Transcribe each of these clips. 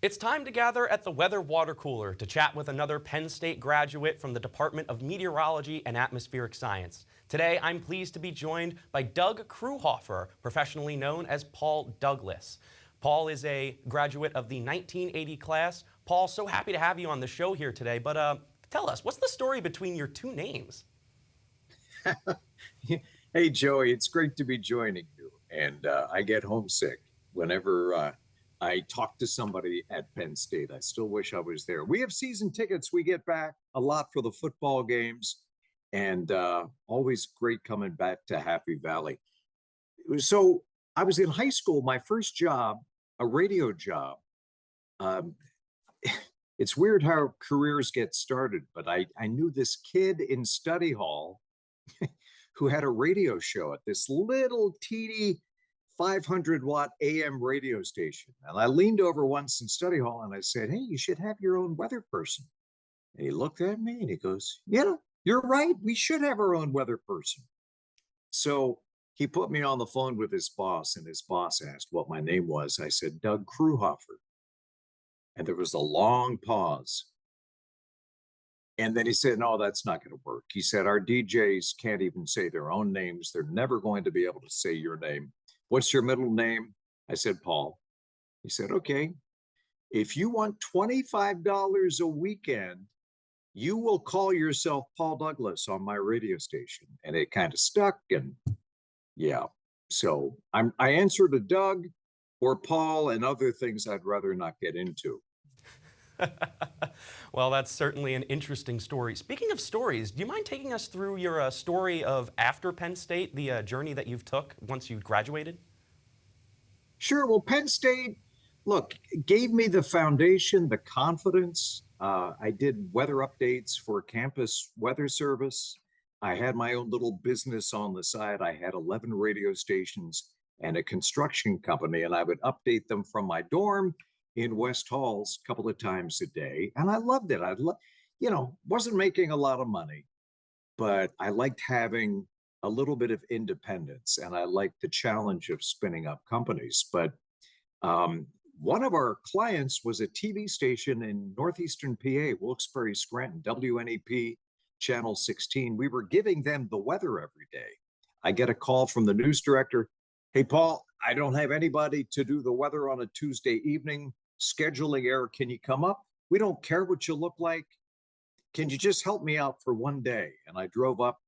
It's time to gather at the weather water cooler to chat with another Penn State graduate from the Department of Meteorology and Atmospheric Science. Today, I'm pleased to be joined by Doug Kruhoeffer, professionally known as Paul Douglas. Paul is a graduate of the 1980 class. Paul, so happy to have you on the show here today, but tell us, what's the story between your two names? Hey, Joey, it's great to be joining you. And I get homesick whenever I talk to somebody at Penn State. I still wish I was there. We have season tickets. We get back a lot for the football games, and always great coming back to Happy Valley. So I was in high school. My first job, a radio job. Um, it's weird how careers get started, but I knew this kid in study hall who had a radio show at this little teeny 500-watt AM radio station. And I leaned over once in study hall and I said, "Hey, you should have your own weather person." And he looked at me and he goes, "Yeah, you're right. We should have our own weather person." So he put me on the phone with his boss, and his boss asked what my name was. I said, "Doug Kruhoeffer." And there was a long pause. And then he said, "No, that's not going to work." He said, "Our DJs can't even say their own names. They're never going to be able to say your name. What's your middle name?" I said, "Paul." He said, "Okay, if you want $25 a weekend, you will call yourself Paul Douglas on my radio station." And it kind of stuck. And yeah, so I answer to Doug or Paul and other things I'd rather not get into. Well, that's certainly an interesting story. Speaking of stories, do you mind taking us through your story of after Penn State, the journey that you've took once you graduated? Sure. Well, Penn State, look, gave me the foundation, the confidence. I did weather updates for campus weather service. I had my own little business on the side. I had 11 radio stations and a construction company, and I would update them from my dorm in West Halls a couple of times a day. And I loved it. Wasn't making a lot of money, but I liked having a little bit of independence, and I liked the challenge of spinning up companies. But one of our clients was a TV station in northeastern PA, Wilkes-Barre, Scranton, WNEP Channel 16. We were giving them the weather every day. I get a call from the news director. "Hey, Paul, I don't have anybody to do the weather on a Tuesday evening. Scheduling error. Can you come up? We don't care what you look like. Can you just help me out for one day?" And I drove up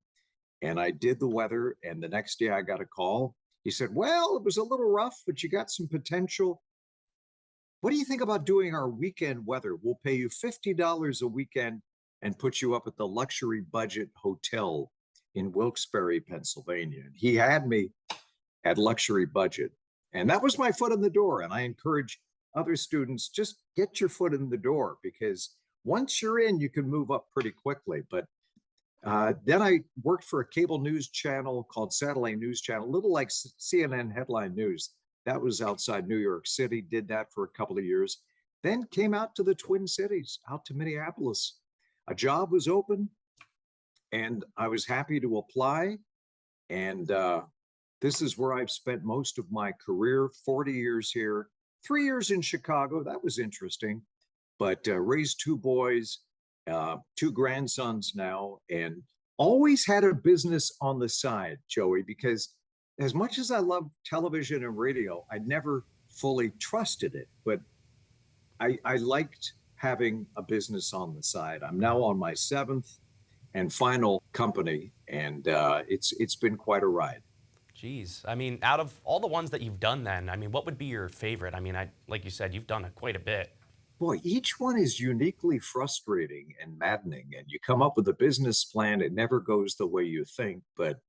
and I did the weather. And the next day I got a call. He said, "Well, it was a little rough, but you got some potential. What do you think about doing our weekend weather? We'll pay you $50 a weekend and put you up at the luxury budget hotel in Wilkes-Barre, Pennsylvania." And he had me at luxury budget. And that was my foot in the door. And I encourage other students, just get your foot in the door, because once you're in, you can move up pretty quickly. But then I worked for a cable news channel called Satellite News Channel, a little like CNN headline news. That was outside New York City, did that for a couple of years. Then came out to the Twin Cities, out to Minneapolis. A job was open and I was happy to apply. And this is where I've spent most of my career, 40 years here, 3 years in Chicago. That was interesting, but raised two boys, two grandsons now, and always had a business on the side, Joey, because as much as I love television and radio, I never fully trusted it, but I liked having a business on the side. I'm now on my seventh and final company, and it's been quite a ride. Geez, I mean, out of all the ones that you've done then, I mean, what would be your favorite? I mean, like you said, you've done quite a bit. Boy, each one is uniquely frustrating and maddening, and you come up with a business plan. It never goes the way you think, but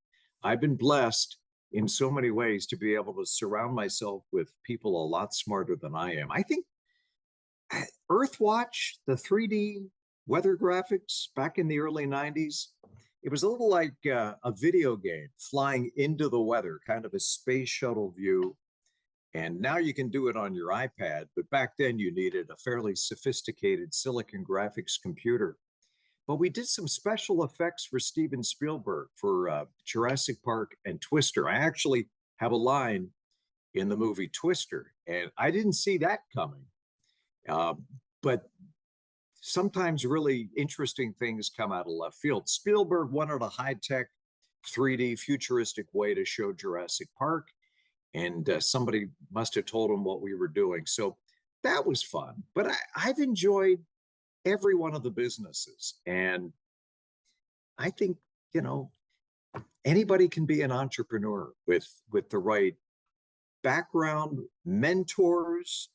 I've been blessed in so many ways to be able to surround myself with people a lot smarter than I am. I think Earthwatch, the 3D weather graphics back in the early 90s, it was a little like a video game, flying into the weather, kind of a space shuttle view. And now you can do it on your iPad, but back then you needed a fairly sophisticated silicon graphics computer. But we did some special effects for Steven Spielberg for Jurassic Park and Twister. I actually have a line in the movie Twister, and I didn't see that coming. Uh, but sometimes really interesting things come out of left field. Spielberg wanted a high-tech 3D futuristic way to show Jurassic Park, and somebody must have told him what we were doing. So that was fun. But I've enjoyed every one of the businesses, and I think, you know, anybody can be an entrepreneur with the right background, mentors,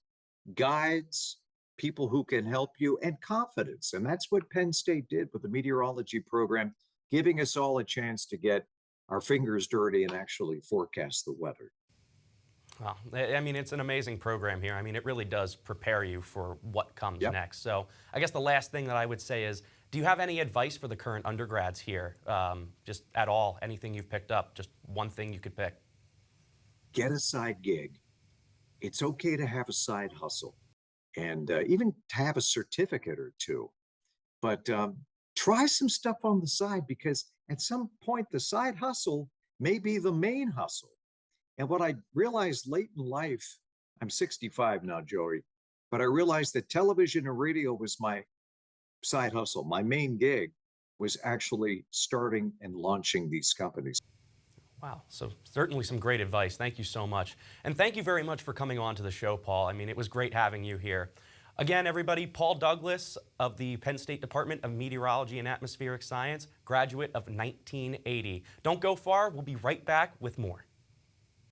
guides, people who can help you, and confidence. And that's what Penn State did with the meteorology program, giving us all a chance to get our fingers dirty and actually forecast the weather. Well, I mean, it's an amazing program here. I mean, it really does prepare you for what comes Yep. next. So I guess the last thing that I would say is, do you have any advice for the current undergrads here? Just at all, anything you've picked up, just one thing you could pick. Get a side gig. It's okay to have a side hustle and even to have a certificate or two. But try some stuff on the side, because at some point, the side hustle may be the main hustle. And what I realized late in life, I'm 65 now, Joey, but I realized that television and radio was my side hustle. My main gig was actually starting and launching these companies. Wow, so certainly some great advice. Thank you so much. And thank you very much for coming on to the show, Paul. I mean, it was great having you here. Again, everybody, Paul Douglas of the Penn State Department of Meteorology and Atmospheric Science, graduate of 1980. Don't go far. We'll be right back with more.